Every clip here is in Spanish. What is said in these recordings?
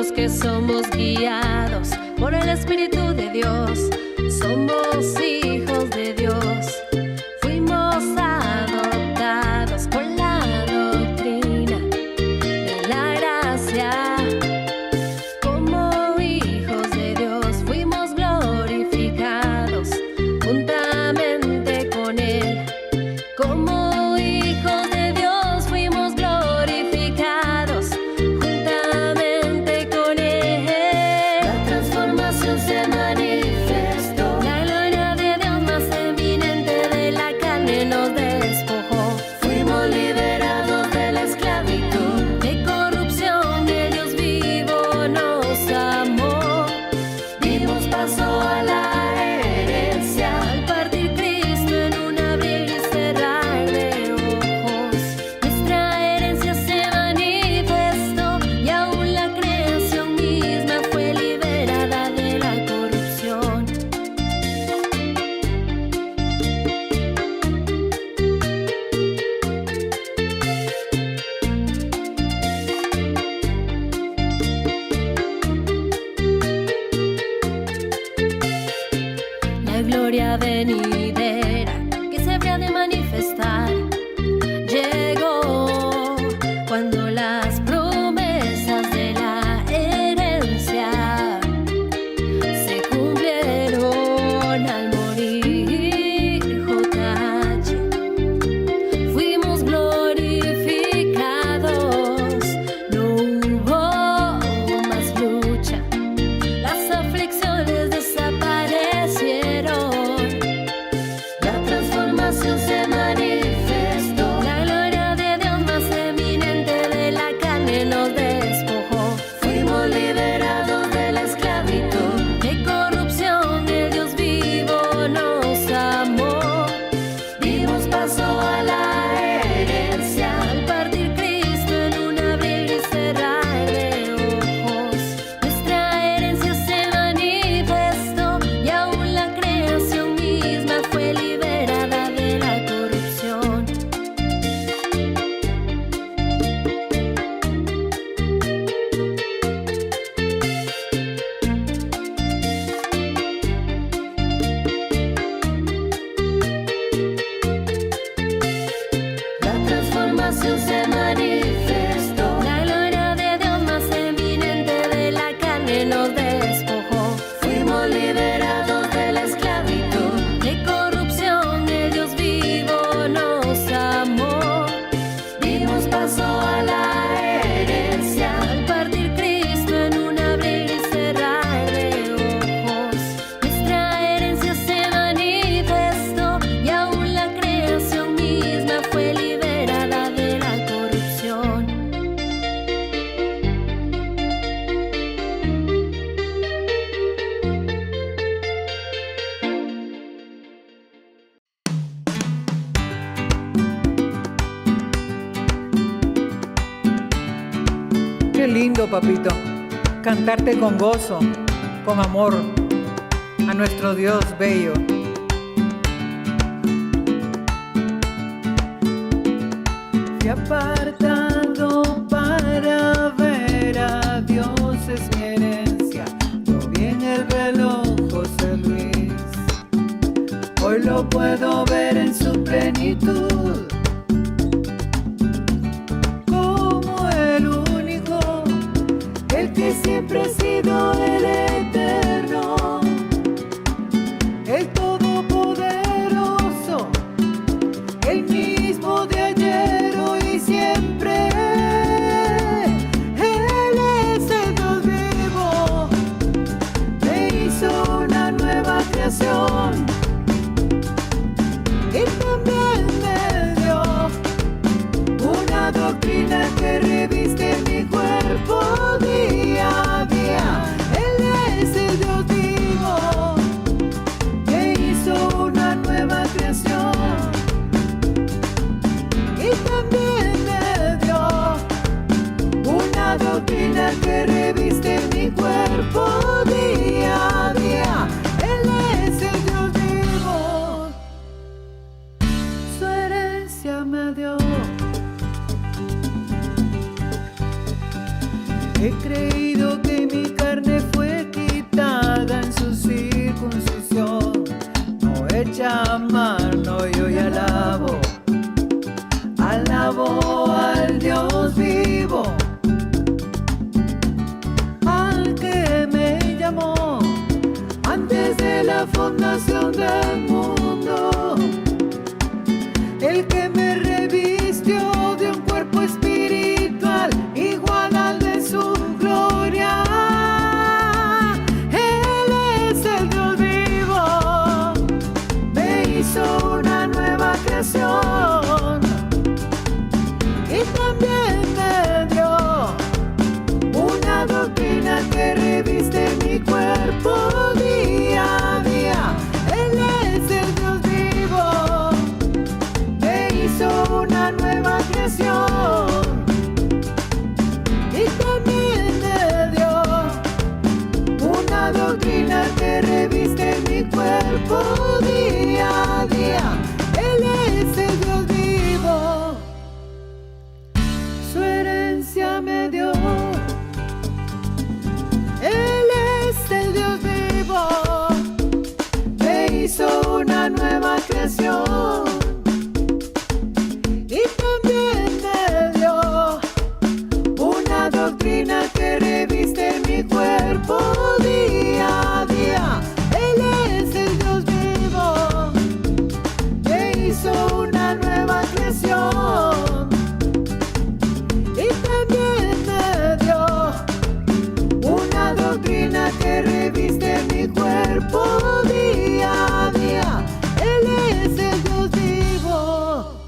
los que somos guiados por el Espíritu de Dios, somos hijos de Dios. Fuimos adoptados por la doctrina de la gracia. Como hijos de Dios fuimos glorificados juntamente con Él. Como hijos de Dios fuimos glorificados juntamente con Él. La transformación se manifestó. La gloria de Dios más eminente de la carne nos despojó. Fuimos liberados de la esclavitud, de corrupción. El Dios vivo nos amó. Dimos paso a la herencia al partir Cristo en un abrir y cerrar de ojos. Nuestra herencia se manifestó y aún la creación misma fue liberada de la corrupción. La gloria venidera que se habría de manifestar llegó cuando las promesas de la herencia se cumplieron al morir JH. Fuimos glorificados, no hubo más lucha, las aflicciones desaparecieron. La transformación se manifestó. La gloria de Dios más eminente de la carne nos despojó. Fuimos liberados de la esclavitud, de corrupción. El Dios vivo nos amó. Dimos paso a la herencia al partir Cristo en un abrir y cerrar de ojos. Nuestra herencia se manifestó y aún la creación misma fue liberada de la corrupción. La transformación se manifestó. La gloria de Dios más eminente de la carne nos despojó. Fuimos liberados de la esclavitud, de corrupción. El Dios vivo nos amó. Dimos paso a la herencia al partir Cristo en un abrir y cerrar de ojos. Nuestra herencia se manifestó y aún la creación misma fue liberada de la corrupción. Qué lindo, papito, cantarte con gozo, con amor, a nuestro Dios bello. Fui apartado para ver a Dios, es mi herencia. Lo vi en el reloj José Luis. Hoy lo puedo ver en su plenitud, como el único, el que siempre ha sido el eterno, el todopoderoso, el mismo de ayer, hoy y siempre. Él es el Dios vivo, me hizo una nueva creación y también me dio una doctrina que reviste mi cuerpo día a día. Él es el Dios vivo, que hizo una nueva creación y también me dio una doctrina que reviste mi cuerpo día a día. Él es el Dios vivo, su herencia me dio. He creído que vivo, al que me llamó antes de la fundación del mundo, el que me revistió de un cuerpo espiritual igual al de su gloria. Él es el Dios vivo, me hizo una nueva creación y también me dio una doctrina que reviste mi cuerpo día a día. Él es el Dios vivo, me hizo una nueva creación y también me dio una doctrina que reviste mi cuerpo día a día. Él es el Dios vivo, su herencia me dio. Él es el Dios vivo, me hizo una nueva creación y también me dio una doctrina que reviste mi cuerpo día a día. Él es el Dios vivo, me hizo una nueva creación y también me dio una doctrina que reviste mi cuerpo día a día. Él es el Dios vivo,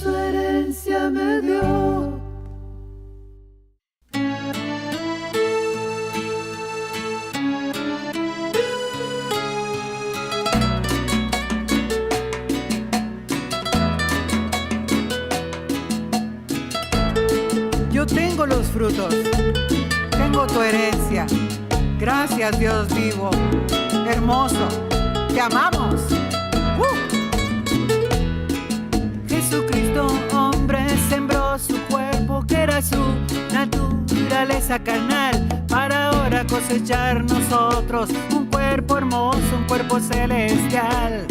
su herencia me dio. Yo tengo los frutos, tengo tu herencia. Gracias, Dios vivo, hermoso, te amamos. Jesucristo, hombre, sembró su cuerpo, que era su naturaleza carnal, para ahora cosechar nosotros un cuerpo hermoso, un cuerpo celestial.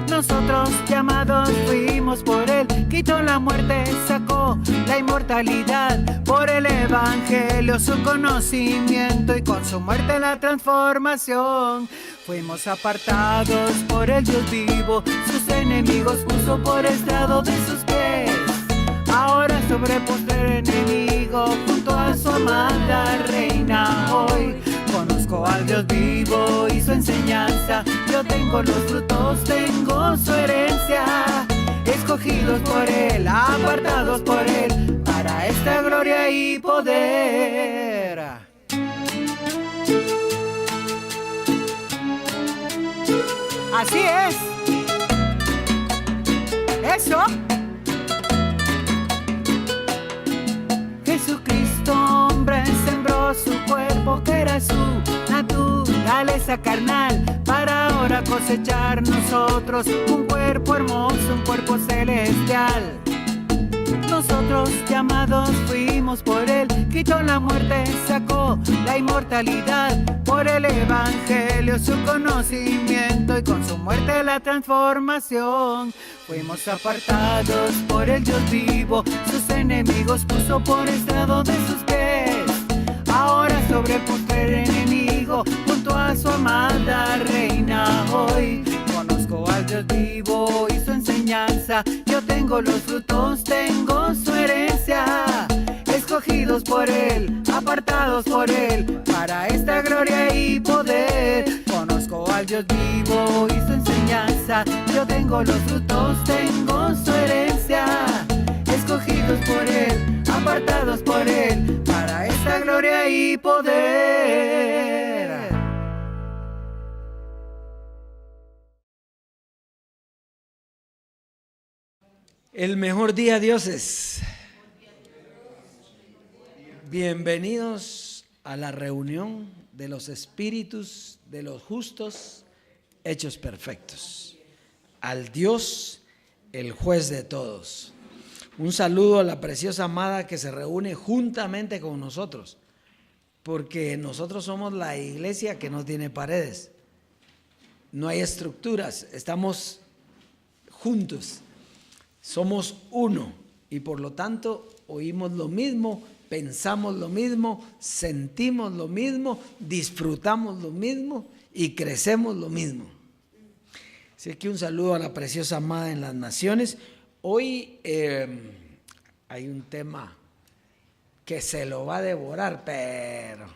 Nosotros llamados fuimos por él, quitó la muerte, sacó la inmortalidad, por el evangelio su conocimiento y con su muerte la transformación. Fuimos apartados por el Dios vivo, sus enemigos puso por estrado de sus pies. Ahora sobre postrer enemigo, junto a su amada reina hoy. Conozco al Dios vivo y su enseñanza, yo tengo los frutos, tengo su herencia. Escogidos por él, apartados por él, para esta gloria y poder. Así es. Eso. Jesucristo, hombre, sembró su cuerpo, que era su naturaleza carnal, para ahora cosechar nosotros un cuerpo hermoso, un cuerpo celestial. Nosotros llamados fuimos por él, quitó la muerte, sacó la inmortalidad, por el evangelio su conocimiento y con su muerte la transformación. Fuimos apartados por el Dios vivo, sus enemigos puso por estrado de sus pies. Ahora sobre el postrer enemigo, junto a su amada reina hoy. Conozco al Dios vivo y su enseñanza, yo tengo los frutos, tengo su herencia. Escogidos por él, apartados por él, para esta gloria y poder. Conozco al Dios vivo y su enseñanza, yo tengo los frutos, tengo su herencia. Escogidos por él, apartados por él, para esta gloria y poder. El mejor día, dioses. Bienvenidos a la reunión de los espíritus de los justos hechos perfectos. Al Dios, el juez de todos. Un saludo a la preciosa amada que se reúne juntamente con nosotros, porque nosotros somos la iglesia que no tiene paredes, no hay estructuras, estamos juntos, somos uno y por lo tanto oímos lo mismo, pensamos lo mismo, sentimos lo mismo, disfrutamos lo mismo y crecemos lo mismo. Así que un saludo a la preciosa amada en las naciones. Hoy hay un tema que se lo va a devorar, pero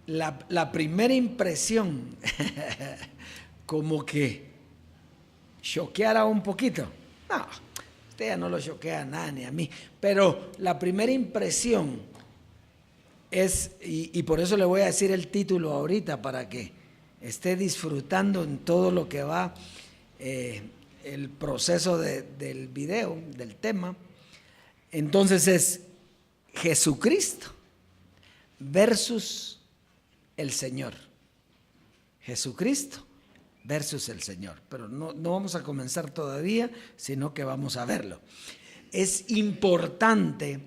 la primera impresión como que choqueara un poquito. No, usted ya no lo choquea a nada ni a mí, pero la primera impresión es, y por eso le voy a decir el título ahorita para que esté disfrutando en todo lo que va el proceso del video, del tema. Entonces es Jesucristo versus el Señor. Jesucristo versus el Señor. Pero no vamos a comenzar todavía, sino que vamos a verlo. Es importante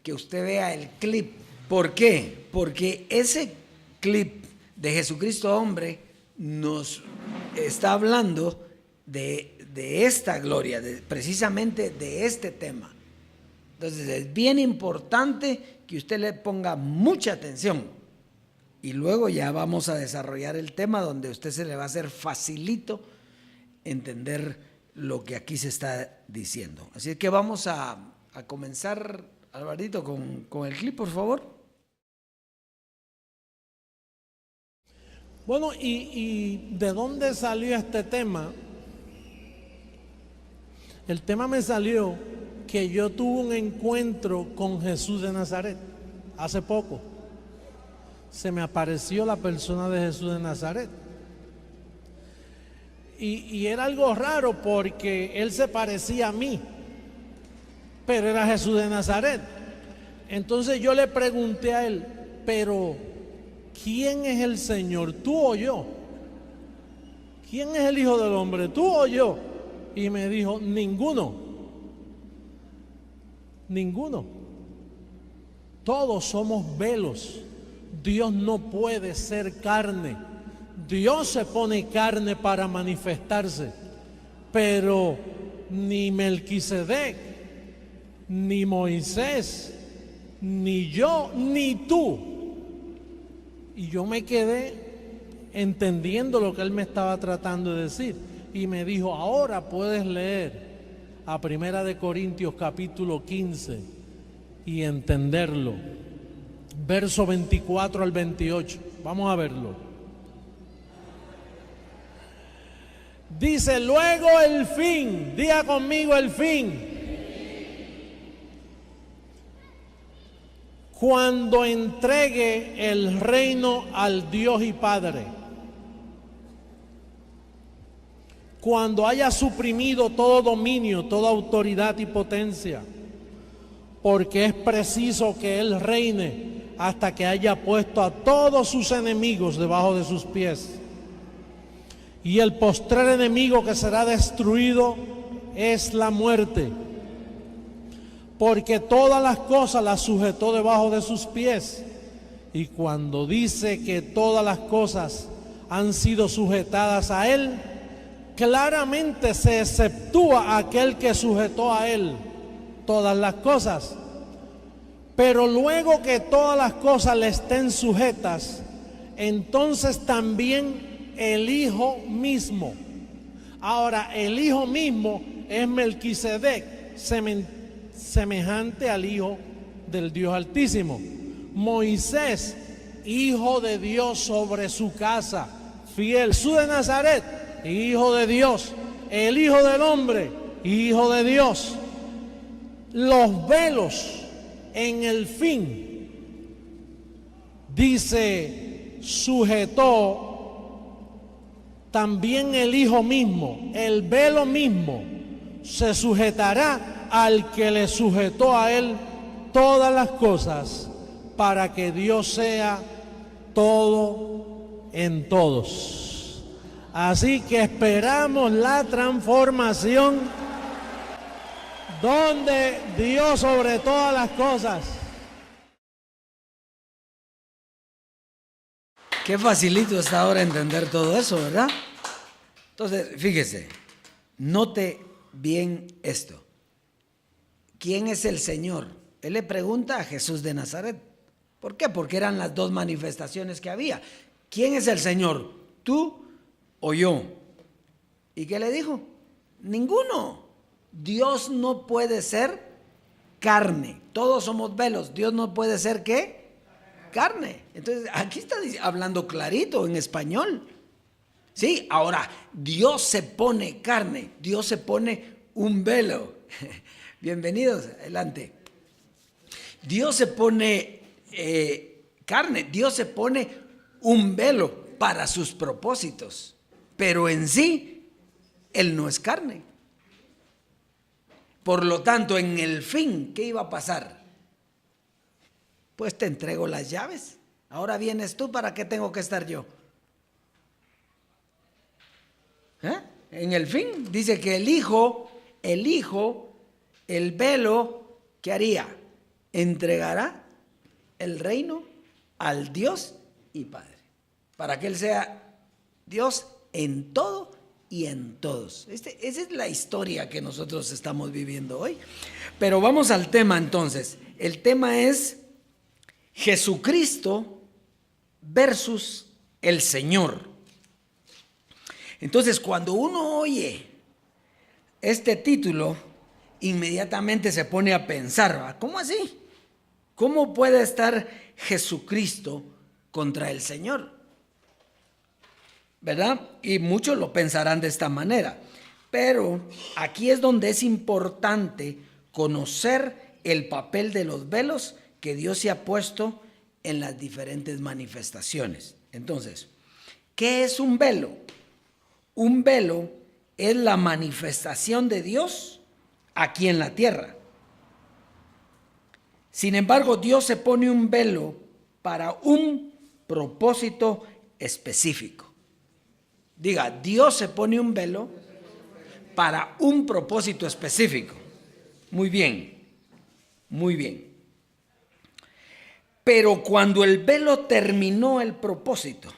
que usted vea el clip. ¿Por qué? Porque ese clip de Jesucristo hombre nos está hablando de esta gloria, precisamente de este tema. Entonces es bien importante que usted le ponga mucha atención. Y luego ya vamos a desarrollar el tema donde a usted se le va a hacer facilito entender lo que aquí se está diciendo. Así que vamos a comenzar, Alvarito, con el clip, por favor. Bueno, ¿y de dónde salió este tema? El tema me salió que yo tuve un encuentro con Jesús de Nazaret hace poco. Se me apareció la persona de Jesús de Nazaret. Y era algo raro porque él se parecía a mí, pero era Jesús de Nazaret. Entonces yo le pregunté a él, pero ¿quién es el Señor, tú o yo? ¿Quién es el Hijo del Hombre, tú o yo? Y me dijo, ninguno. Ninguno. Todos somos velos. Dios no puede ser carne. Dios se pone carne para manifestarse, pero ni Melquisedec, ni Moisés, ni yo, ni tú. Y yo me quedé entendiendo lo que él me estaba tratando de decir. Y me dijo, ahora puedes leer a 1 Corintios capítulo 15 y entenderlo. Verso 24 al 28. Vamos a verlo. Dice, luego el fin. Diga conmigo el fin. Cuando entregue el reino al Dios y Padre. Cuando haya suprimido todo dominio, toda autoridad y potencia. Porque es preciso que Él reine hasta que haya puesto a todos sus enemigos debajo de sus pies. Y el postrer enemigo que será destruido es la muerte. Porque todas las cosas las sujetó debajo de sus pies. Y cuando dice que todas las cosas han sido sujetadas a Él, claramente se exceptúa aquel que sujetó a Él todas las cosas. Pero luego que todas las cosas le estén sujetas, entonces también el Hijo mismo. Ahora, el Hijo mismo es Melquisedec, semejante al Hijo del Dios Altísimo. Moisés, Hijo de Dios sobre su casa, fiel. Jesús de Nazaret, Hijo de Dios. El Hijo del Hombre, Hijo de Dios. Los velos en el fin, dice, sujetó también el Hijo mismo. El velo mismo se sujetará al que le sujetó a Él todas las cosas, para que Dios sea todo en todos. Así que esperamos la transformación donde Dios sobre todas las cosas. Qué facilito está ahora entender todo eso, ¿verdad? Entonces, fíjese, note bien esto. ¿quién es el Señor? Él le pregunta a Jesús de Nazaret. ¿Por qué? Porque eran las dos manifestaciones que había. ¿Quién es el Señor? ¿Tú o yo? ¿Y qué le dijo? Ninguno. Dios no puede ser carne. Todos somos velos. Dios no puede ser ¿qué? Carne. Entonces, aquí está hablando clarito en español. Sí, ahora, Dios se pone carne. Dios se pone un velo. Bienvenidos, adelante. Dios se pone carne. Dios se pone un velo para sus propósitos. Pero en sí, Él no es carne. Por lo tanto, en el fin, ¿qué iba a pasar? Pues te entrego las llaves. Ahora vienes tú, ¿para qué tengo que estar yo? En el fin, dice que el hijo, el velo, ¿qué haría? Entregará el reino al Dios y Padre, para que Él sea Dios en todo y en todos. Esa es la historia que nosotros estamos viviendo hoy. Pero vamos al tema entonces. El tema es Jesucristo versus el Señor. Entonces, cuando uno oye este título, inmediatamente se pone a pensar, ¿verdad? ¿Cómo así? ¿Cómo puede estar Jesucristo contra el Señor? ¿Verdad? Y muchos lo pensarán de esta manera. Pero aquí es donde es importante conocer el papel de los velos que Dios se ha puesto en las diferentes manifestaciones. Entonces, ¿qué es un velo? Un velo es la manifestación de Dios aquí en la tierra. Sin embargo, Dios se pone un velo para un propósito específico. Diga, Dios se pone un velo para un propósito específico. Muy bien, muy bien. Pero cuando el velo terminó el propósito,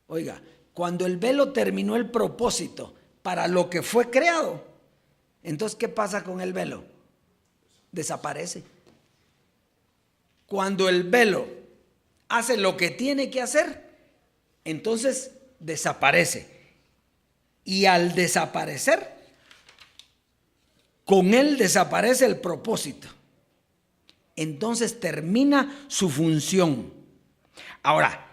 oiga, cuando el velo terminó el propósito para lo que fue creado, entonces, ¿qué pasa con el velo? Desaparece. Cuando el velo hace lo que tiene que hacer, entonces desaparece. Y al desaparecer, con él desaparece el propósito. Entonces termina su función. Ahora,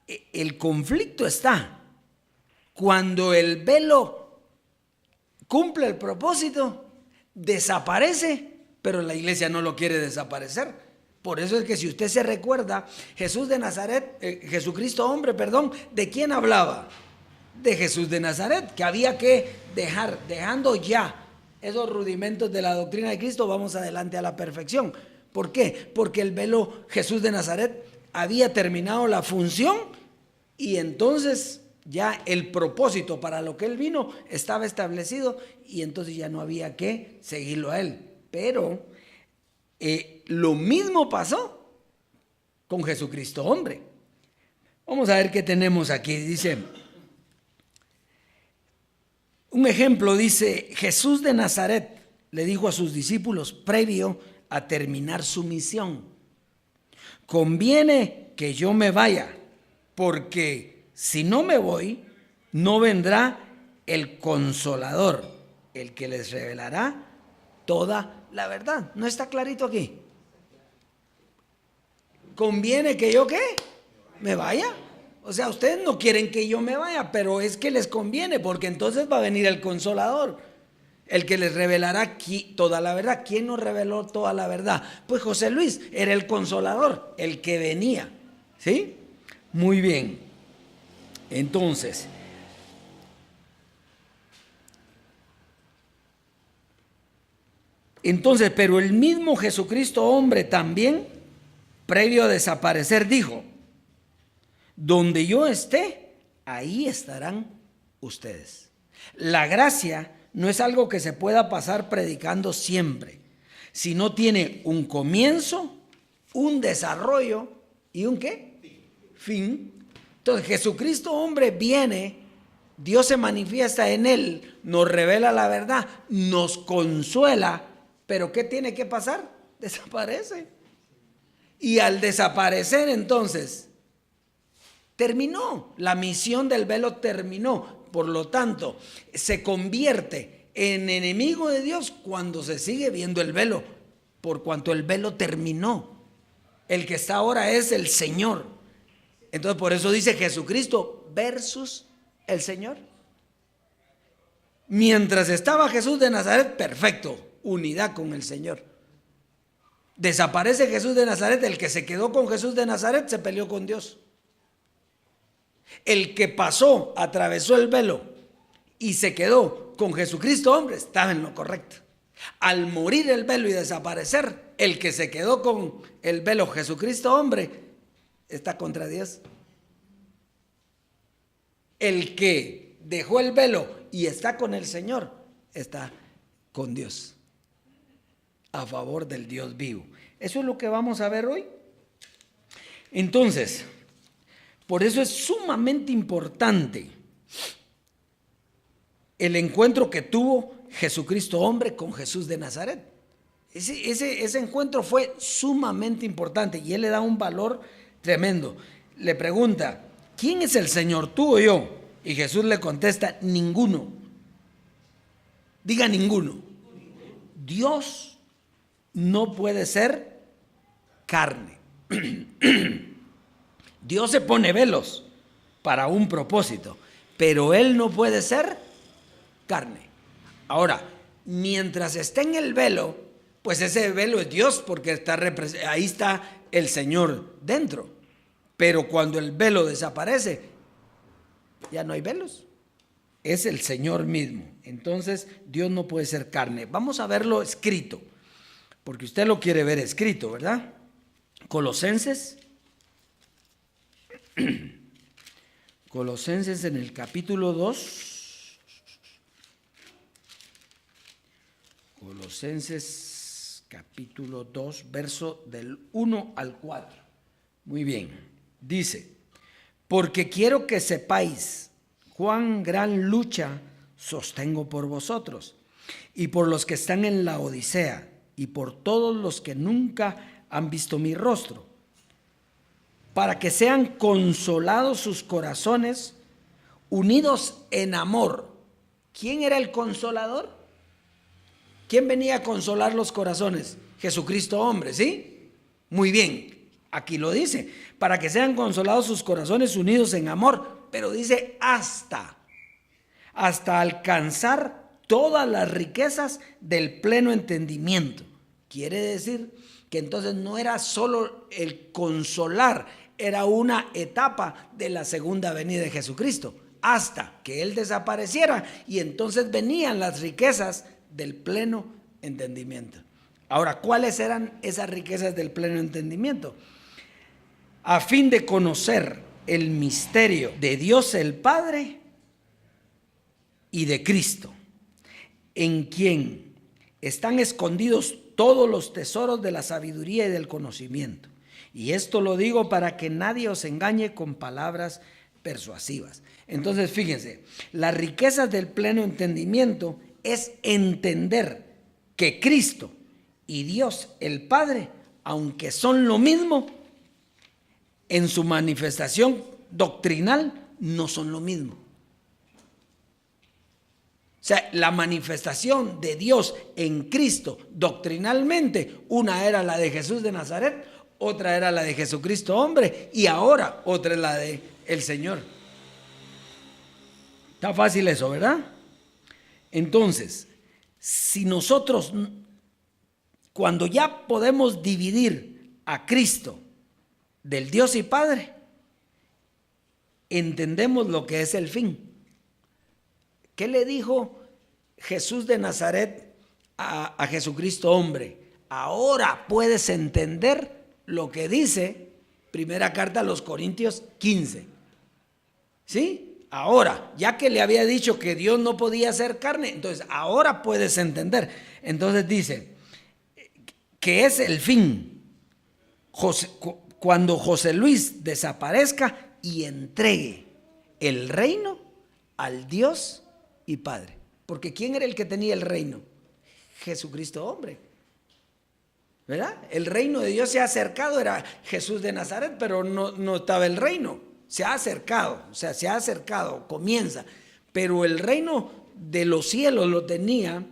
el conflicto está cuando el velo cumple el propósito, desaparece, pero la iglesia no lo quiere desaparecer. Por eso es que si usted se recuerda, Jesús de Nazaret, Jesucristo hombre, perdón, ¿de quién hablaba? De Jesús de Nazaret, que había que dejar, dejando ya esos rudimentos de la doctrina de Cristo, vamos adelante a la perfección. ¿Por qué? Porque el velo Jesús de Nazaret había terminado la función y entonces ya el propósito para lo que él vino estaba establecido y entonces ya no había que seguirlo a él. Pero lo mismo pasó con Jesucristo hombre. Vamos a ver qué tenemos aquí. Dice, un ejemplo dice, Jesús de Nazaret le dijo a sus discípulos previo a terminar su misión: conviene que yo me vaya, porque si no me voy, no vendrá el Consolador, el que les revelará toda la verdad. ¿No está clarito aquí? ¿Conviene que yo qué? ¿Me vaya? O sea, ustedes no quieren que yo me vaya, pero es que les conviene, porque entonces va a venir el Consolador, el que les revelará toda la verdad. ¿Quién nos reveló toda la verdad? Pues José Luis era el Consolador, el que venía. ¿Sí? Muy bien. Entonces, pero el mismo Jesucristo hombre también, previo a desaparecer, dijo: donde yo esté, ahí estarán ustedes. La gracia no es algo que se pueda pasar predicando siempre, sino tiene un comienzo, un desarrollo y un ¿qué? Fin. Entonces Jesucristo hombre viene Dios se manifiesta en él, nos revela la verdad, nos consuela, pero ¿qué tiene que pasar? Desaparece. Y al desaparecer entonces, terminó, la misión del velo terminó, por lo tanto, se convierte en enemigo de Dios cuando se sigue viendo el velo, por cuanto el velo terminó. El que está ahora es el Señor. Entonces por eso dice Jesucristo versus el Señor. Mientras estaba Jesús de Nazaret, perfecto, unidad con el Señor. Desaparece Jesús de Nazaret, el que se quedó con Jesús de Nazaret se peleó con Dios. El que pasó, atravesó el velo y se quedó con Jesucristo hombre, estaba en lo correcto. Al morir el velo y desaparecer, el que se quedó con el velo, Jesucristo hombre, está contra Dios. El que dejó el velo y está con el Señor, está con Dios, a favor del Dios vivo. Eso es lo que vamos a ver hoy. Entonces, por eso es sumamente importante el encuentro que tuvo Jesucristo hombre con Jesús de Nazaret. Ese encuentro fue sumamente importante y él le da un valor tremendo. Le pregunta, ¿quién es el Señor, tú o yo? Y Jesús le contesta, ninguno. Diga ninguno. Dios no puede ser carne. Dios se pone velos para un propósito, pero Él no puede ser carne. Ahora, mientras esté en el velo, pues ese velo es Dios, porque ahí está el Señor dentro. Pero cuando el velo desaparece, ya no hay velos. Es el Señor mismo. Entonces, Dios no puede ser carne. Vamos a verlo escrito, porque usted lo quiere ver escrito, ¿verdad? Colosenses en el capítulo 2. Colosenses capítulo 2, verso del 1 al 4. Muy bien, dice, porque quiero que sepáis cuán gran lucha sostengo por vosotros y por los que están en la Odisea y por todos los que nunca han visto mi rostro, para que sean consolados sus corazones, unidos en amor. ¿Quién era el consolador? ¿Quién venía a consolar los corazones? Jesucristo hombre, ¿sí? Muy bien, aquí lo dice, para que sean consolados sus corazones unidos en amor, pero dice hasta alcanzar todas las riquezas del pleno entendimiento. Quiere decir que entonces no era solo el consolar, era una etapa de la segunda venida de Jesucristo, hasta que Él desapareciera y entonces venían las riquezas del pleno entendimiento. Ahora, ¿cuáles eran esas riquezas del pleno entendimiento? A fin de conocer el misterio de Dios el Padre y de Cristo, en quien están escondidos todos los tesoros de la sabiduría y del conocimiento. Y esto lo digo para que nadie os engañe con palabras persuasivas. Entonces, fíjense, las riquezas del pleno entendimiento es entender que Cristo y Dios el Padre, aunque son lo mismo, en su manifestación doctrinal no son lo mismo. O sea, la manifestación de Dios en Cristo doctrinalmente, una era la de Jesús de Nazaret, otra era la de Jesucristo hombre y ahora otra es la de el Señor. Está fácil eso, ¿verdad? Entonces, si nosotros, cuando ya podemos dividir a Cristo del Dios y Padre, entendemos lo que es el fin. ¿Qué le dijo Jesús de Nazaret a Jesucristo hombre? Ahora puedes entender lo que dice primera carta a los Corintios 15. ¿Sí? Ahora, ya que le había dicho que Dios no podía hacer carne, entonces ahora puedes entender. Entonces dice que es el fin. Cuando José Luis desaparezca y entregue el reino al Dios y Padre. Porque ¿quién era el que tenía el reino? Jesucristo hombre, ¿verdad? El reino de Dios se ha acercado, era Jesús de Nazaret, pero no estaba el reino. Se ha acercado, o sea, se ha acercado, comienza. Pero el reino de los cielos lo tenía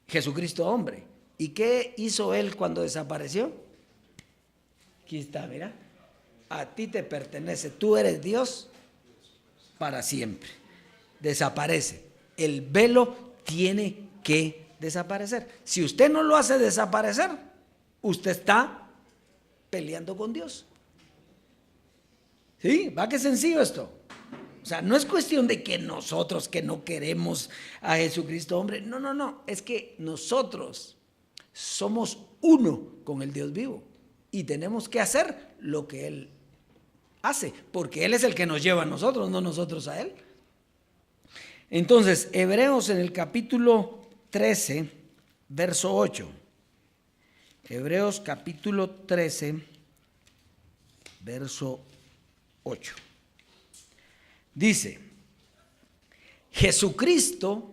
Jesucristo hombre. ¿Y qué hizo él cuando desapareció? Aquí está, mira. A ti te pertenece, tú eres Dios para siempre. Desaparece. El velo tiene que desaparecer. Si usted no lo hace desaparecer, usted está peleando con Dios. ¿Sí? ¿Va que sencillo esto? O sea, no es cuestión de que nosotros que no queremos a Jesucristo hombre. No. Es que nosotros somos uno con el Dios vivo y tenemos que hacer lo que Él hace, porque Él es el que nos lleva a nosotros, no nosotros a Él. Entonces, Hebreos en el capítulo 13, verso 8. Hebreos capítulo 13, verso 8. Dice, Jesucristo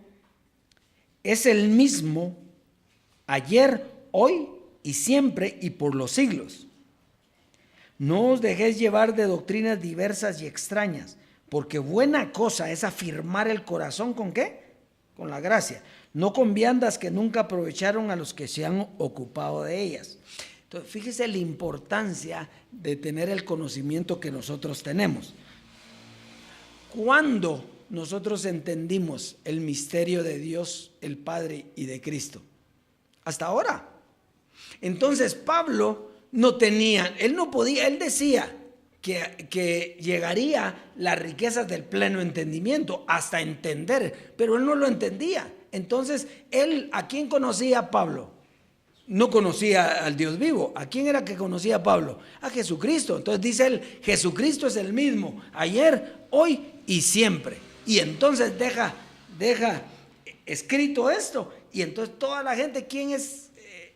es el mismo ayer, hoy y siempre y por los siglos. No os dejéis llevar de doctrinas diversas y extrañas, porque buena cosa es afirmar el corazón ¿con qué? Con la gracia, no con viandas que nunca aprovecharon a los que se han ocupado de ellas. Entonces, fíjese la importancia de tener el conocimiento que nosotros tenemos. ¿Cuándo nosotros entendimos el misterio de Dios, el Padre y de Cristo? Hasta ahora. Entonces, Pablo no tenía, él no podía, él decía que llegaría las riquezas del pleno entendimiento hasta entender, pero él no lo entendía. Entonces, él, ¿a quién conocía Pablo? No conocía al Dios vivo. ¿A quién era que conocía Pablo? A Jesucristo. Entonces dice él, Jesucristo es el mismo, ayer, hoy y siempre. Y entonces deja escrito esto. Y entonces toda la gente, ¿quién es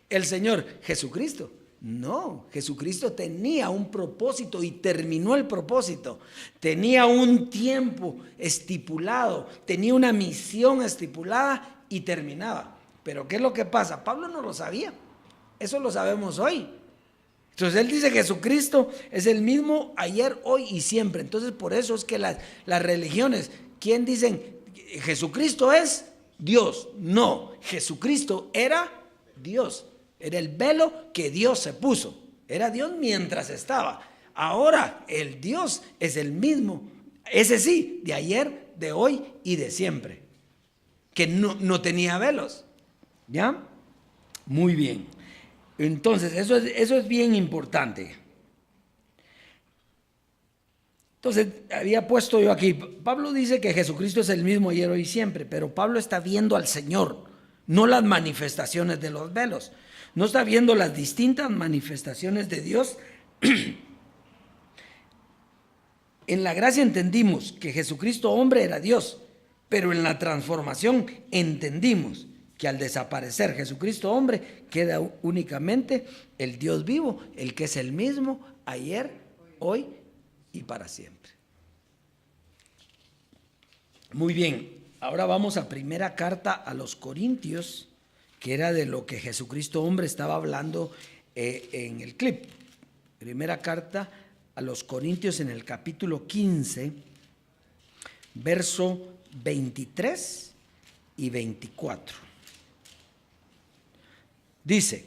el Señor? Jesucristo. No, Jesucristo tenía un propósito y terminó el propósito. Tenía un tiempo estipulado, tenía una misión estipulada y terminaba. Pero ¿qué es lo que pasa? Pablo no lo sabía. Eso lo sabemos hoy. Entonces él dice Jesucristo es el mismo ayer, hoy y siempre. Entonces por eso es que las religiones, ¿quién dicen Jesucristo es Dios? No, Jesucristo era Dios. Era el velo que Dios se puso. Era Dios mientras estaba. Ahora el Dios es el mismo. Ese sí, de ayer, de hoy y de siempre. Que no tenía velos. ¿Ya? Muy bien. Entonces, eso es bien importante. Entonces, había puesto yo aquí, Pablo dice que Jesucristo es el mismo ayer, hoy y siempre, pero Pablo está viendo al Señor, no las manifestaciones de los velos. No está viendo las distintas manifestaciones de Dios. En la gracia entendimos que Jesucristo hombre era Dios, pero en la transformación entendimos que al desaparecer Jesucristo hombre queda únicamente el Dios vivo, el que es el mismo ayer, hoy y para siempre. Muy bien, ahora vamos a primera carta a los Corintios, que era de lo que Jesucristo hombre estaba hablando en el clip. Primera carta a los Corintios en el capítulo 15, verso 23 y 24. Dice,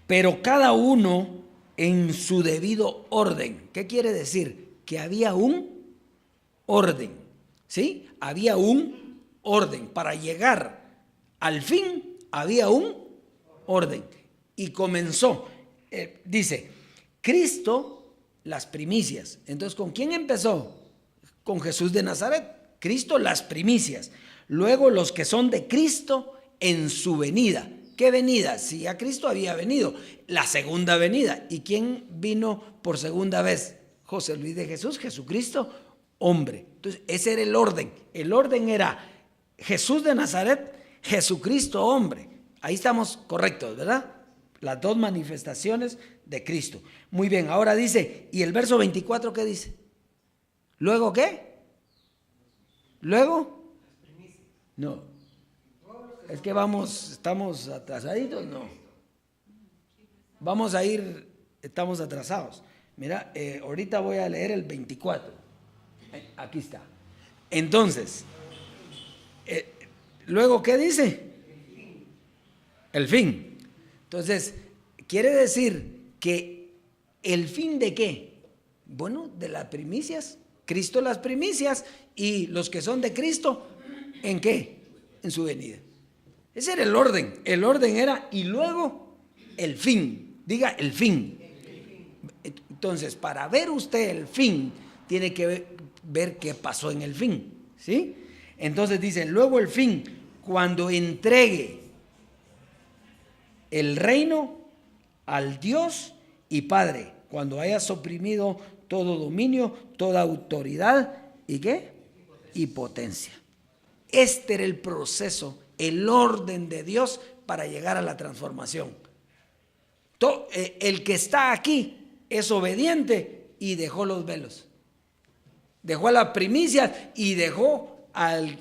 pero cada uno en su debido orden. ¿Qué quiere decir? Que había un orden, ¿sí? Había un orden para llegar. Al fin había un orden y comenzó, dice, Cristo las primicias. Entonces, ¿con quién empezó? Con Jesús de Nazaret. Cristo las primicias. Luego los que son de Cristo en su venida. ¿Qué venida? Si ya Cristo había venido, la segunda venida. ¿Y quién vino por segunda vez? José Luis de Jesús, Jesucristo, hombre. Entonces, ese era el orden. El orden era Jesús de Nazaret, Jesucristo hombre. Ahí estamos correctos, ¿verdad? Las dos manifestaciones de Cristo. Muy bien, ahora dice, ¿y el verso 24 qué dice? ¿Luego qué? Luego, no. Es que estamos atrasaditos, no. Vamos a ir, estamos atrasados. Mira, ahorita voy a leer el 24. Aquí está. Entonces, luego, ¿qué dice? El fin. Entonces, quiere decir que el fin de qué? Bueno, de las primicias. Cristo las primicias y los que son de Cristo, ¿en qué? En su venida. Ese era el orden. El orden era y luego el fin. Diga el fin. Entonces, para ver usted el fin, tiene que ver qué pasó en el fin. ¿Sí? Entonces dice, luego el fin, cuando entregue el reino al Dios y Padre, cuando haya suprimido todo dominio, toda autoridad y ¿qué? Y potencia. Este era el proceso, el orden de Dios para llegar a la transformación. El que está aquí es obediente y dejó los velos. Dejó a las primicias y dejó al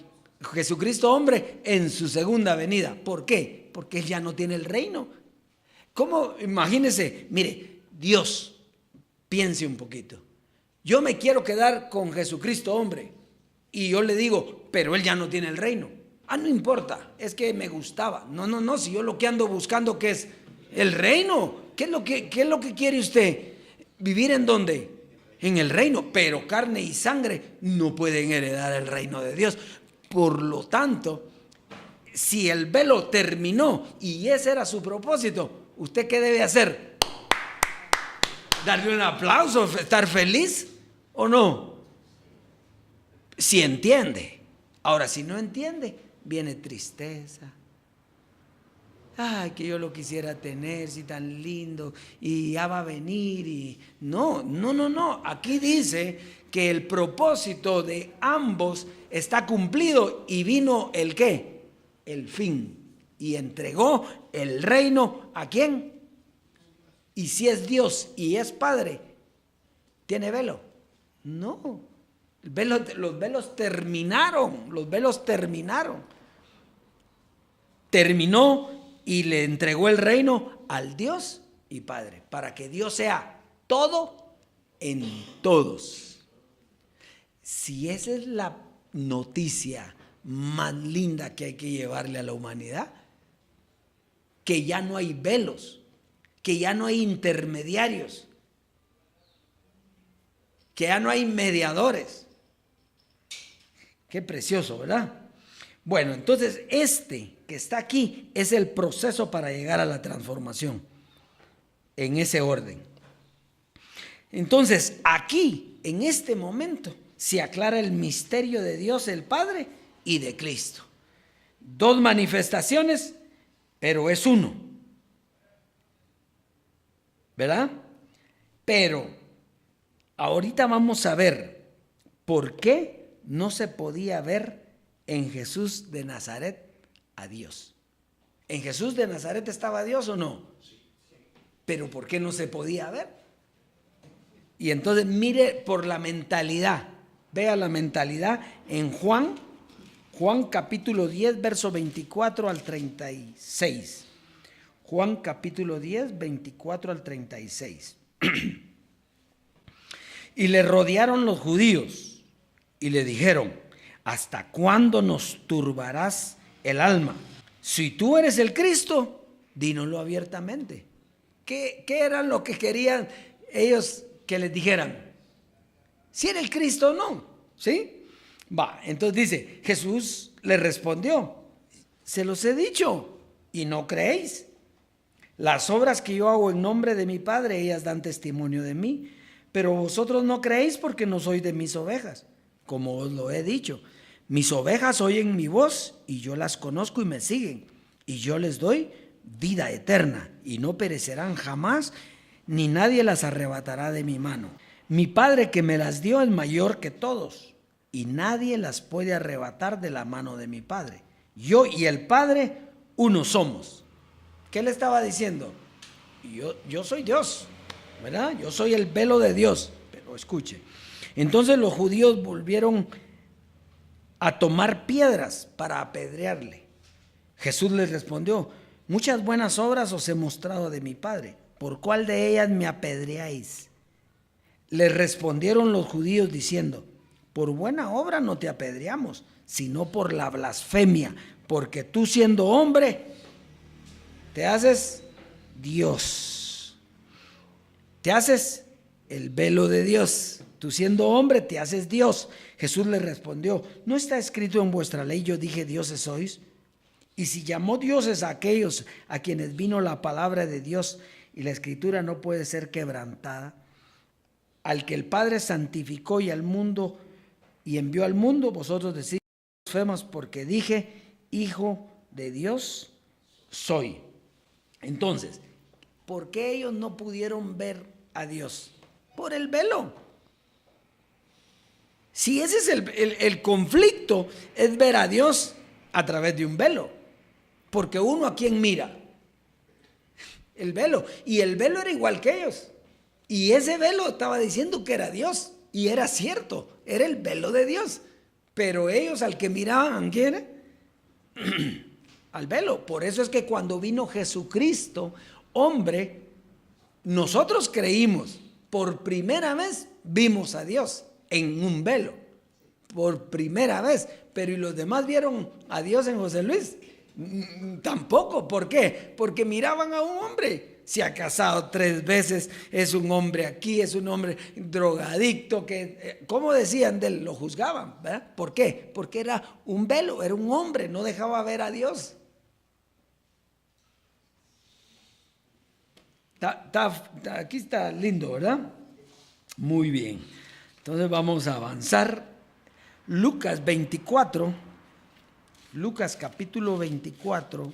Jesucristo hombre en su segunda venida. ¿Por qué? Porque él ya no tiene el reino. ¿Cómo? Imagínese, mire, Dios, piense un poquito. Yo me quiero quedar con Jesucristo hombre y yo le digo, pero él ya no tiene el reino. Ah, no importa, es que me gustaba. No, si yo lo que ando buscando que es el reino. ¿Qué es lo que quiere usted? ¿Vivir en dónde? En el reino, pero carne y sangre no pueden heredar el reino de Dios. Por lo tanto, si el velo terminó y ese era su propósito, ¿usted qué debe hacer? ¿Darle un aplauso? ¿Estar feliz o no? Si entiende. Ahora, si no entiende, viene tristeza. Ay, que yo lo quisiera tener, si tan lindo, y ya va a venir, y no. Aquí dice que el propósito de ambos está cumplido y vino el ¿qué? El fin. Y entregó el reino ¿a quién? Y si es Dios y es Padre, ¿tiene velo? No. Los velos terminaron. Terminó y le entregó el reino al Dios y Padre, para que Dios sea todo en todos. Si esa es la noticia más linda que hay que llevarle a la humanidad, que ya no hay velos, que ya no hay intermediarios, que ya no hay mediadores. Qué precioso, ¿verdad? Bueno, entonces este que está aquí es el proceso para llegar a la transformación en ese orden. Entonces aquí, en este momento, se aclara el misterio de Dios el Padre y de Cristo. Dos manifestaciones, pero es uno. ¿Verdad? Pero ahorita vamos a ver por qué no se podía ver en Jesús de Nazaret a Dios. ¿En Jesús de Nazaret estaba Dios o no? Pero ¿por qué no se podía ver? Y entonces mire por la mentalidad, vea la mentalidad en Juan capítulo 10, verso 24 al 36. Juan capítulo 10, 24 al 36. Y le rodearon los judíos y le dijeron: ¿hasta cuándo nos turbarás el alma? Si tú eres el Cristo, dínoslo abiertamente. ¿Qué era lo que querían ellos que les dijeran? Si era el Cristo o no, ¿sí? Entonces dice, Jesús le respondió: se los he dicho y no creéis. Las obras que yo hago en nombre de mi Padre, ellas dan testimonio de mí, pero vosotros no creéis porque no sois de mis ovejas. Como os lo he dicho, mis ovejas oyen mi voz y yo las conozco y me siguen, y yo les doy vida eterna y no perecerán jamás, ni nadie las arrebatará de mi mano. Mi Padre que me las dio es mayor que todos y nadie las puede arrebatar de la mano de mi Padre. Yo y el Padre uno somos. ¿Qué le estaba diciendo? Yo soy Dios, ¿verdad? Yo soy el velo de Dios. Pero escuche, entonces los judíos volvieron a tomar piedras para apedrearle. Jesús les respondió: muchas buenas obras os he mostrado de mi Padre, ¿por cuál de ellas me apedreáis? Les respondieron los judíos diciendo: por buena obra no te apedreamos, sino por la blasfemia, porque tú siendo hombre te haces Dios, te haces el velo de Dios. Tú siendo hombre te haces Dios. Jesús le respondió: ¿no está escrito en vuestra ley, yo dije dioses sois? Y si llamó dioses a aquellos a quienes vino la palabra de Dios, y la escritura no puede ser quebrantada, al que el Padre santificó y envió al mundo, vosotros decís blasfemas, porque dije hijo de Dios soy. Entonces, ¿por qué ellos no pudieron ver a Dios? Por el velo. Si ese es el conflicto, es ver a Dios a través de un velo. Porque uno, ¿a quién mira? El velo. Y el velo era igual que ellos. Y ese velo estaba diciendo que era Dios. Y era cierto, era el velo de Dios. Pero ellos al que miraban, ¿a quién era? Al velo. Por eso es que cuando vino Jesucristo, hombre, nosotros creímos, por primera vez vimos a Dios en un velo, por primera vez. Pero ¿y los demás vieron a Dios en José Luis? Tampoco. ¿Por qué? Porque miraban a un hombre. Se ha casado 3 veces, es un hombre aquí, es un hombre drogadicto, que, ¿cómo decían de él? Lo juzgaban, ¿verdad? ¿Por qué? Porque era un velo, era un hombre, no dejaba ver a Dios. Aquí está lindo, ¿verdad? Muy bien. Entonces vamos a avanzar. Lucas 24, Lucas capítulo 24,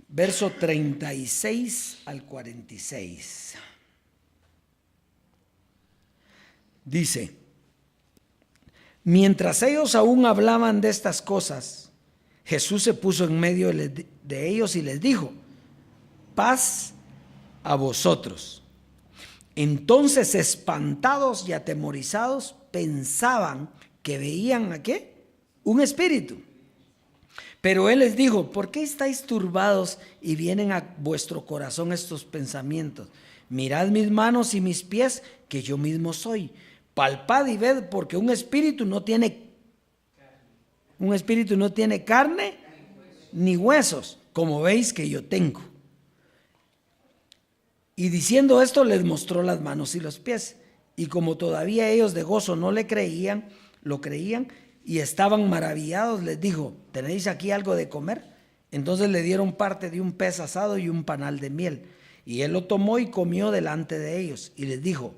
verso 36 al 46. Dice: mientras ellos aún hablaban de estas cosas, Jesús se puso en medio de ellos y les dijo: paz a vosotros. Entonces, espantados y atemorizados, pensaban que veían ¿a qué? Un espíritu. Pero él les dijo: ¿por qué estáis turbados y vienen a vuestro corazón estos pensamientos? Mirad mis manos y mis pies, que yo mismo soy. Palpad y ved, porque un espíritu no tiene carne ni huesos, como veis que yo tengo. Y diciendo esto, les mostró las manos y los pies. Y como todavía ellos de gozo no lo creían y estaban maravillados, les dijo: ¿tenéis aquí algo de comer? Entonces le dieron parte de un pez asado y un panal de miel. Y él lo tomó y comió delante de ellos. Y les dijo: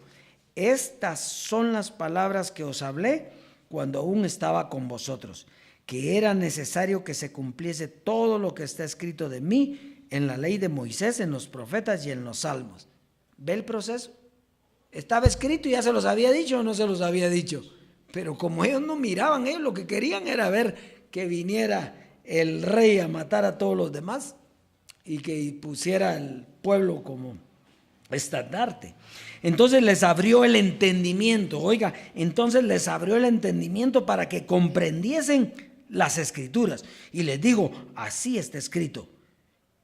estas son las palabras que os hablé cuando aún estaba con vosotros, que era necesario que se cumpliese todo lo que está escrito de mí en la ley de Moisés, en los profetas y en los salmos. ¿Ve el proceso? Estaba escrito y ya se los había dicho o no se los había dicho. Pero como ellos no miraban, ellos lo que querían era ver que viniera el rey a matar a todos los demás y que pusiera al pueblo como estandarte. Entonces les abrió el entendimiento. Oiga, entonces les abrió el entendimiento para que comprendiesen las escrituras. Y les digo: así está escrito.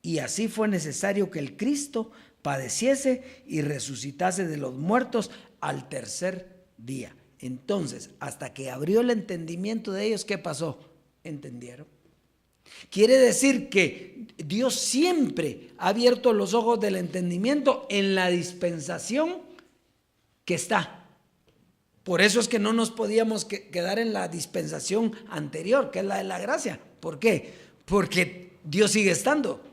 Y así fue necesario que el Cristo padeciese y resucitase de los muertos al tercer día. Entonces, hasta que abrió el entendimiento de ellos, ¿qué pasó? ¿Entendieron? Quiere decir que Dios siempre ha abierto los ojos del entendimiento en la dispensación que está. Por eso es que no nos podíamos quedar en la dispensación anterior, que es la de la gracia. ¿Por qué? Porque Dios sigue estando.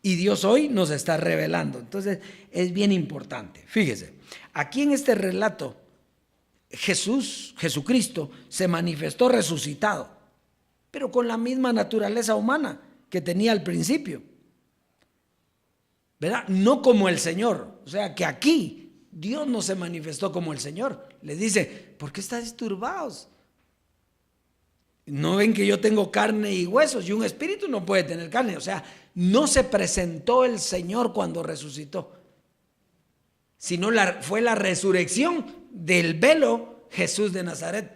Y Dios hoy nos está revelando. Entonces es bien importante. Fíjese, aquí en este relato, Jesucristo se manifestó resucitado, pero con la misma naturaleza humana que tenía al principio, ¿verdad? No como el Señor. O sea que aquí Dios no se manifestó como el Señor. Le dice: ¿por qué estáis turbados? ¿No ven que yo tengo carne y huesos? Y un espíritu no puede tener carne. O sea, no se presentó el Señor cuando resucitó. sino fue la resurrección del velo Jesús de Nazaret.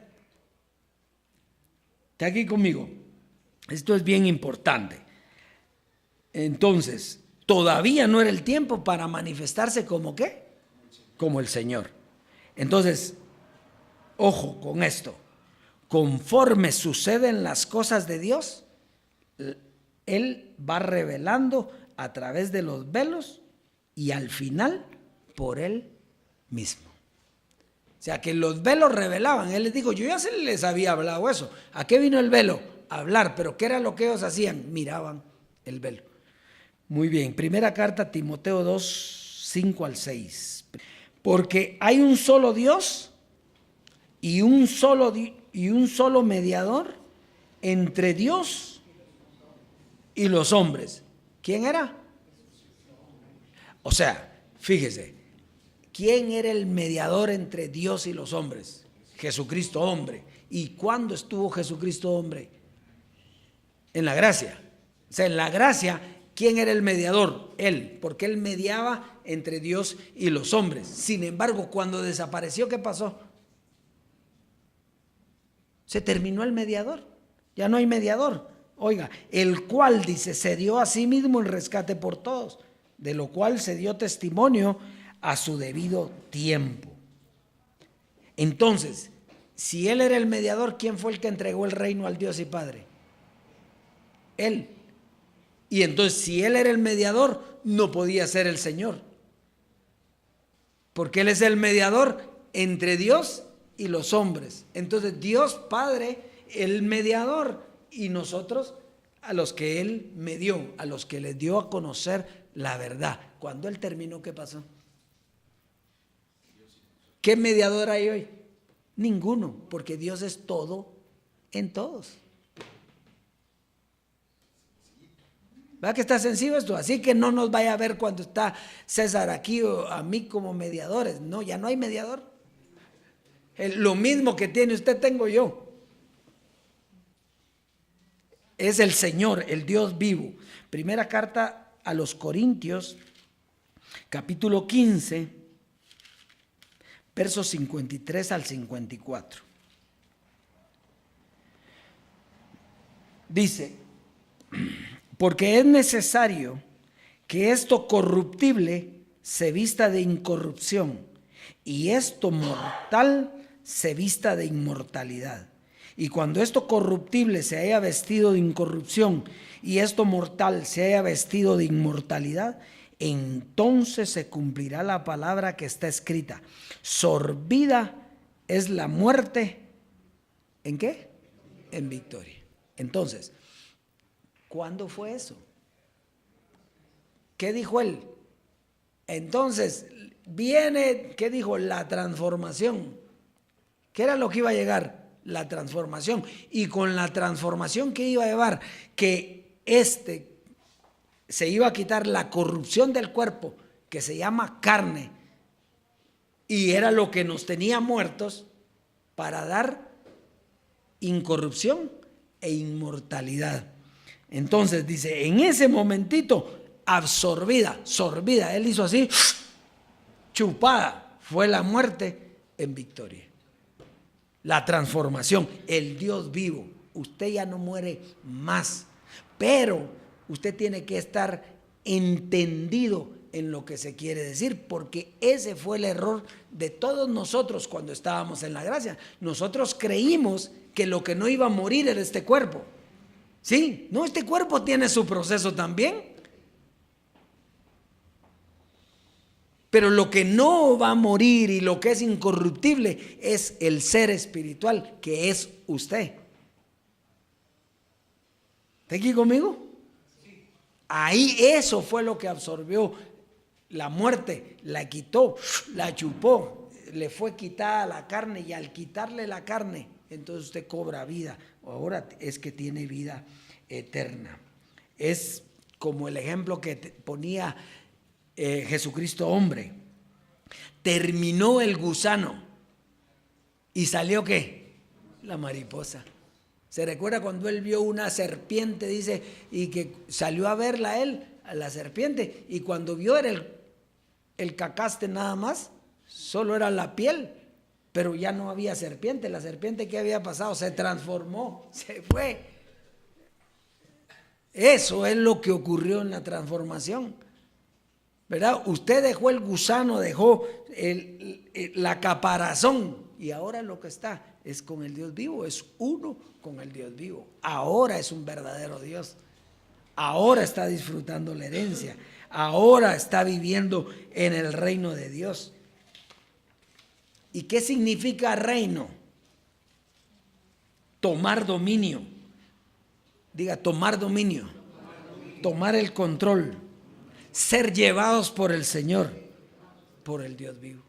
¿Está aquí conmigo? Esto es bien importante. Entonces, todavía no era el tiempo para manifestarse como ¿qué? Como el Señor. Entonces, ojo con esto. Conforme suceden las cosas de Dios, Él va revelando a través de los velos y al final por Él mismo. O sea que los velos revelaban. Él les dijo, yo ya se les había hablado eso. ¿A qué vino el velo? A hablar. ¿Pero qué era lo que ellos hacían? Miraban el velo. Muy bien. Primera carta a Timoteo 2, 5 al 6. Porque hay un solo Dios y un solo mediador entre Dios y los hombres. ¿Quién era? O sea, fíjese, ¿quién era el mediador entre Dios y los hombres? Jesucristo hombre. ¿Y cuándo estuvo Jesucristo hombre? En la gracia. O sea, en la gracia, ¿quién era el mediador? Él, porque Él mediaba entre Dios y los hombres. Sin embargo, cuando desapareció, ¿qué pasó? Se terminó el mediador. Ya no hay mediador. Oiga, el cual, dice, se dio a sí mismo en rescate por todos, de lo cual se dio testimonio a su debido tiempo. Entonces, si Él era el mediador, ¿quién fue el que entregó el reino al Dios y Padre? Él. Y entonces, si Él era el mediador, no podía ser el Señor, porque Él es el mediador entre Dios y los hombres. Entonces, Dios Padre, el mediador, y nosotros a los que Él medió, a los que les dio a conocer la verdad. Cuando Él terminó, ¿qué pasó? ¿Qué mediador hay hoy? Ninguno, porque Dios es todo en todos. ¿Verdad que está sencillo esto? Así que no nos vaya a ver cuando está César aquí o a mí como mediadores. No, ya no hay mediador. Lo mismo que tiene usted tengo yo. Es el Señor, el Dios vivo. Primera carta a los Corintios, capítulo 15, versos 53 al 54. Dice, porque es necesario que esto corruptible se vista de incorrupción y esto mortal se vista de inmortalidad. Y cuando esto corruptible se haya vestido de incorrupción y esto mortal se haya vestido de inmortalidad, entonces se cumplirá la palabra que está escrita. Sorbida es la muerte. ¿En qué? En victoria. Entonces, ¿cuándo fue eso? ¿Qué dijo él? Entonces, viene, ¿qué dijo? La transformación. ¿Qué era lo que iba a llegar? La transformación. Y con la transformación que iba a llevar, que se iba a quitar la corrupción del cuerpo, que se llama carne, y era lo que nos tenía muertos, para dar incorrupción e inmortalidad. Entonces dice, en ese momentito, sorbida, él hizo así, chupada, fue la muerte en victoria. La transformación, el Dios vivo. Usted ya no muere más, pero usted tiene que estar entendido en lo que se quiere decir, porque ese fue el error de todos nosotros cuando estábamos en la gracia. Nosotros creímos que lo que no iba a morir era este cuerpo. Sí, no, este cuerpo tiene su proceso también. Pero lo que no va a morir y lo que es incorruptible es el ser espiritual, que es usted. ¿Está aquí conmigo? Ahí eso fue lo que absorbió la muerte, la quitó, la chupó, le fue quitada la carne y al quitarle la carne, entonces usted cobra vida. Ahora es que tiene vida eterna. Es como el ejemplo que ponía Jesucristo hombre. Terminó el gusano y salió ¿qué? La mariposa. ¿Se recuerda cuando él vio una serpiente, dice, y que salió a verla él, a la serpiente, y cuando vio era el cacaste nada más, solo era la piel, pero ya no había serpiente. La serpiente que había pasado se transformó, se fue. Eso es lo que ocurrió en la transformación, ¿verdad? Usted dejó el gusano, dejó la caparazón, y ahora lo que está es con el Dios vivo, es uno con el Dios vivo. Ahora es un verdadero Dios. Ahora está disfrutando la herencia. Ahora está viviendo en el reino de Dios. ¿Y qué significa reino? Tomar dominio. Diga, tomar dominio. Tomar el control. Ser llevados por el Señor, por el Dios vivo.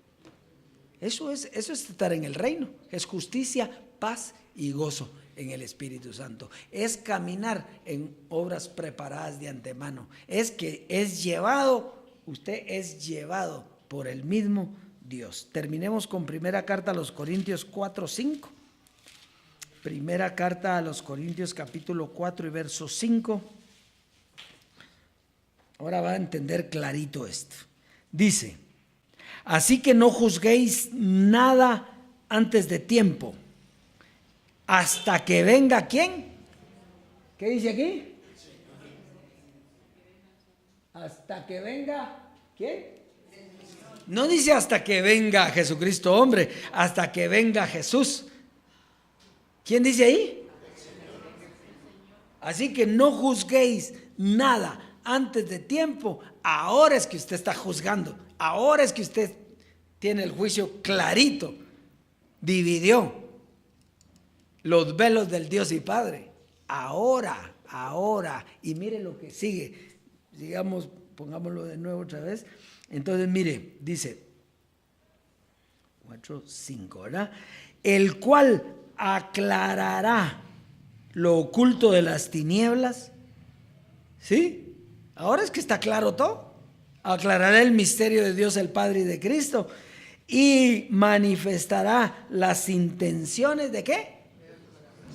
Eso es estar en el reino. Es justicia, paz y gozo en el Espíritu Santo. Es caminar en obras preparadas de antemano. Es que es llevado, usted es llevado por el mismo Dios. Terminemos con primera carta a los Corintios 4:5. Primera carta a los Corintios capítulo 4 y verso 5. Ahora va a entender clarito esto. Dice: así que no juzguéis nada antes de tiempo, hasta que venga ¿quién? ¿Qué dice aquí? Hasta que venga ¿quién? No dice hasta que venga Jesucristo hombre, hasta que venga Jesús. ¿Quién dice ahí? Así que no juzguéis nada antes de tiempo. Ahora es que usted está juzgando. Ahora es que usted tiene el juicio clarito. Dividió los velos del Dios y Padre. Ahora. Y mire lo que sigue. Digamos, pongámoslo de nuevo otra vez. Entonces mire, dice 4:5, ¿verdad? El cual aclarará lo oculto de las tinieblas. ¿Sí? Ahora es que está claro todo. Aclarará el misterio de Dios el Padre y de Cristo, y manifestará las intenciones ¿de qué?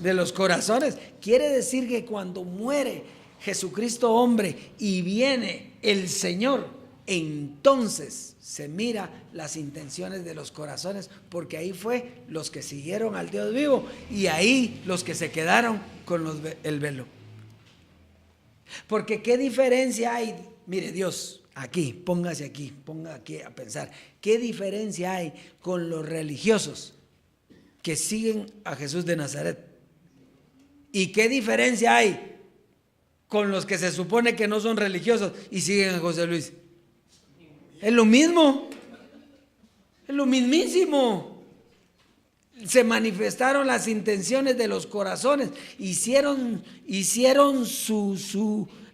De los corazones. Quiere decir que cuando muere Jesucristo hombre y viene el Señor, entonces se mira las intenciones de los corazones, porque ahí fue los que siguieron al Dios vivo y ahí los que se quedaron con el velo. Porque qué diferencia hay, mire Dios, aquí, póngase aquí, ponga aquí a pensar, qué diferencia hay con los religiosos que siguen a Jesús de Nazaret, y qué diferencia hay con los que se supone que no son religiosos y siguen a José Luis. Es lo mismo, es lo mismísimo. Se manifestaron las intenciones de los corazones, hicieron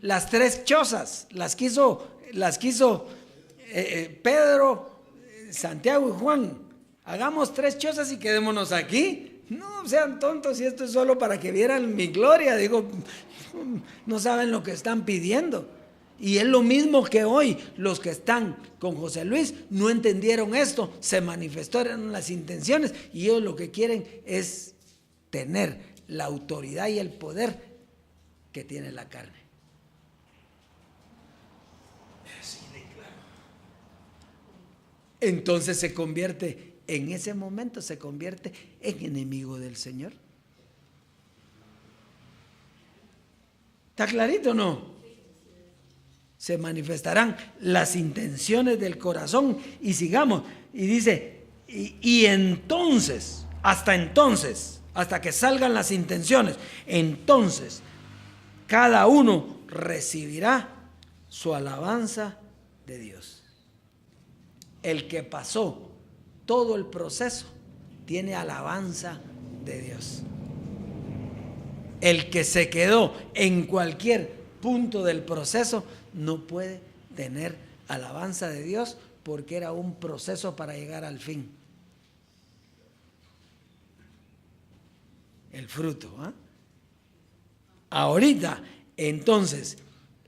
las tres chozas, las quiso Pedro, Santiago y Juan. Hagamos tres chozas y quedémonos aquí. No sean tontos, y esto es solo para que vieran mi gloria. Digo, no saben lo que están pidiendo. Y es lo mismo que hoy los que están con José Luis no entendieron esto, se manifestaron las intenciones y ellos lo que quieren es tener la autoridad y el poder que tiene la carne. Entonces se convierte, en ese momento se convierte en enemigo del Señor. ¿Está clarito o no? Se manifestarán las intenciones del corazón, y sigamos, y dice, y entonces, hasta que salgan las intenciones, entonces cada uno recibirá su alabanza de Dios. El que pasó todo el proceso tiene alabanza de Dios. El que se quedó en cualquier punto del proceso no puede tener alabanza de Dios, porque era un proceso para llegar al fin. El fruto, ¿eh? Ahorita, entonces,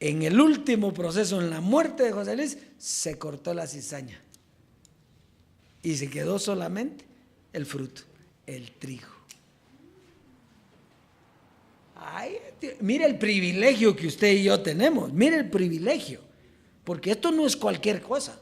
en el último proceso, en la muerte de José Luis, se cortó la cizaña y se quedó solamente el fruto, el trigo. Ay, mire el privilegio que usted y yo tenemos, mire el privilegio, porque esto no es cualquier cosa.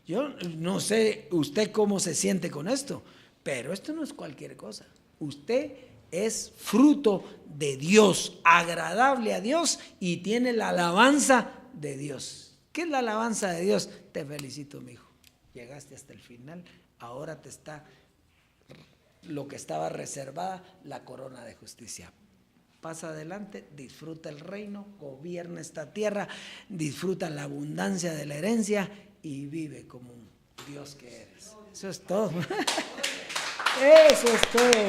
Yo no sé usted cómo se siente con esto, pero esto no es cualquier cosa. Usted es fruto de Dios, agradable a Dios y tiene la alabanza de Dios. ¿Qué es la alabanza de Dios? Te felicito, mi hijo. Llegaste hasta el final. Ahora te está lo que estaba reservada, la corona de justicia. Pasa adelante, disfruta el reino, gobierna esta tierra, disfruta la abundancia de la herencia y vive como un Dios que eres. Eso es todo. Eso es todo.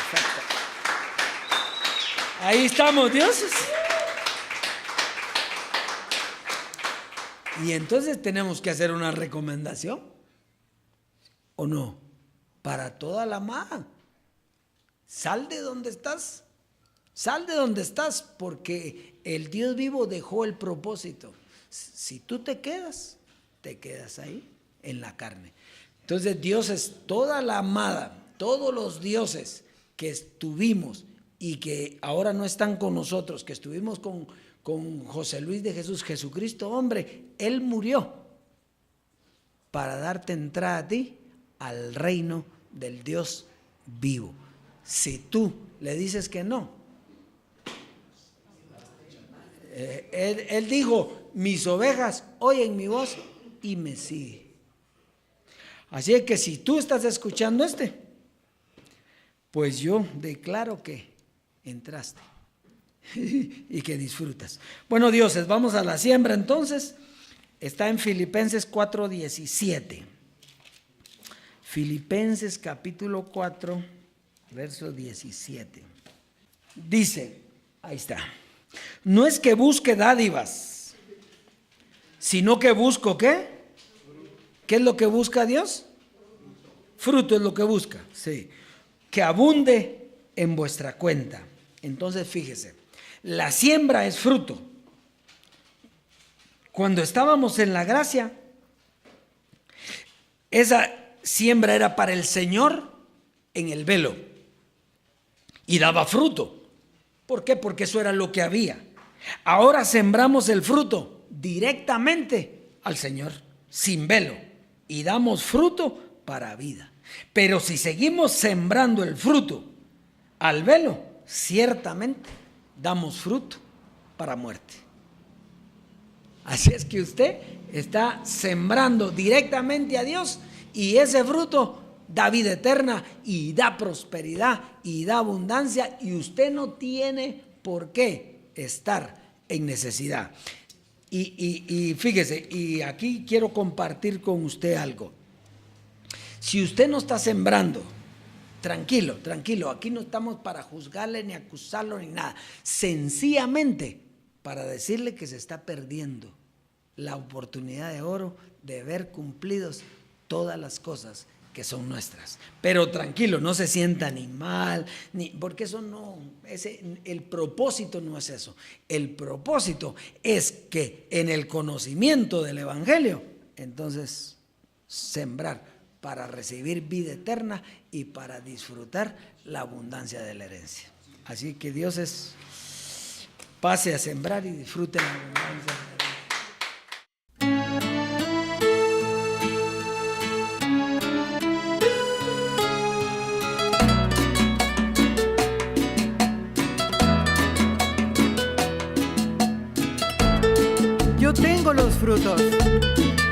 Exacto. Ahí estamos, dioses. Y entonces tenemos que hacer una recomendación, ¿o no? Para toda la amada. Sal de donde estás. Sal de donde estás, porque el Dios vivo dejó el propósito. Si tú te quedas ahí en la carne. Entonces Dios es toda la amada, todos los dioses que estuvimos y que ahora no están con nosotros, que estuvimos con José Luis de Jesús, Jesucristo, hombre, Él murió para darte entrada a ti al reino del Dios vivo. Si tú le dices que no, él dijo, mis ovejas oyen mi voz y me siguen. Así es que si tú estás escuchando pues yo declaro que entraste y que disfrutas. Bueno, dioses, vamos a la siembra entonces. Está en Filipenses 4:17. Filipenses capítulo 4, verso 17. Dice, ahí está. No es que busque dádivas, sino que busco ¿qué? ¿Qué es lo que busca Dios? Fruto es lo que busca, sí. Que abunde en vuestra cuenta. Entonces fíjese, la siembra es fruto. Cuando estábamos en la gracia, esa siembra era para el Señor en el velo y daba fruto. ¿Por qué? Porque eso era lo que había. Ahora sembramos el fruto directamente al Señor, sin velo, y damos fruto para vida. Pero si seguimos sembrando el fruto al velo, ciertamente damos fruto para muerte. Así es que usted está sembrando directamente a Dios y ese fruto da vida eterna y da prosperidad y da abundancia y usted no tiene por qué estar en necesidad. Y fíjese, y aquí quiero compartir con usted algo. Si usted no está sembrando, tranquilo, aquí no estamos para juzgarle ni acusarlo ni nada, sencillamente para decirle que se está perdiendo la oportunidad de oro de ver cumplidos todas las cosas que son nuestras. Pero tranquilo, no se sienta ni mal, porque eso no, el propósito no es eso. El propósito es que en el conocimiento del Evangelio, entonces sembrar para recibir vida eterna y para disfrutar la abundancia de la herencia. Así que Dios pase a sembrar y disfrute la abundancia de la herencia. Yo tengo los frutos,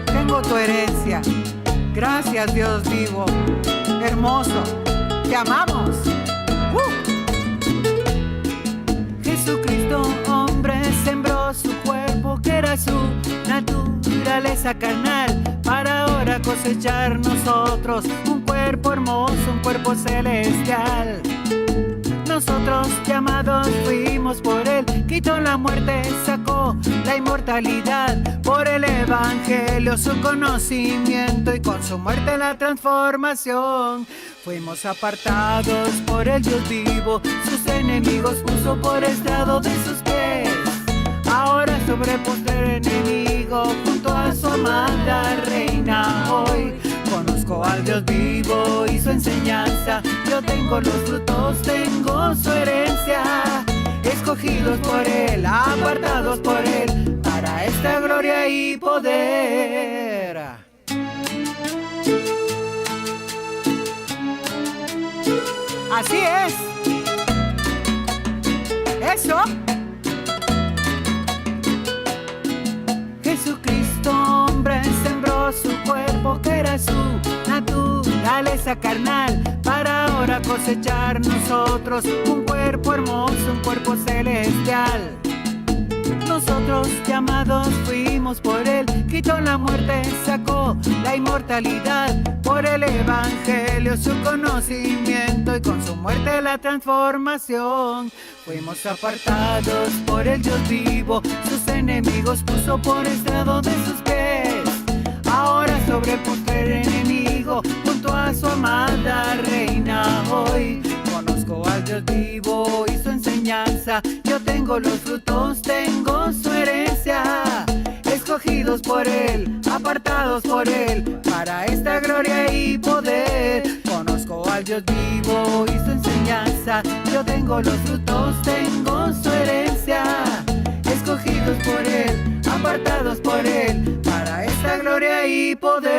tengo tu herencia. Gracias, Dios vivo, hermoso, te amamos. Jesucristo, hombre, sembró su cuerpo, que era su naturaleza carnal, para ahora cosechar nosotros un cuerpo hermoso, un cuerpo celestial. Nosotros llamados fuimos por Él, quitó la muerte, sacó la inmortalidad, por el Evangelio su conocimiento y con su muerte la transformación. Fuimos apartados por el Dios vivo, sus enemigos puso por estrado de sus pies. Ahora sobre postrer enemigo, junto a su amada reina hoy. Conozco al Dios vivo y su enseñanza, yo tengo los frutos, tengo su herencia. Escogidos por Él, apartados por Él, para esta esta gloria y poder. Así es. Eso. Jesucristo, hombre, sembró su cuerpo, que era su naturaleza carnal, para ahora cosechar nosotros un cuerpo hermoso, un cuerpo celestial. Nosotros llamados fuimos por él, quitó la muerte, sacó la inmortalidad, por el evangelio su conocimiento y con su muerte la transformación. Fuimos apartados por el Dios vivo, sus enemigos puso por estrado de sus pies. Ahora sobre el postrer enemigo, junto a su amada reina hoy. Conozco al Dios vivo y su enseñanza, yo tengo los frutos, tengo su herencia. Escogidos por él, apartados por él, para esta gloria y poder. Conozco al Dios vivo y su enseñanza, yo tengo los frutos, tengo su herencia. Escogidos por él, apartados por él, para esta gloria y poder.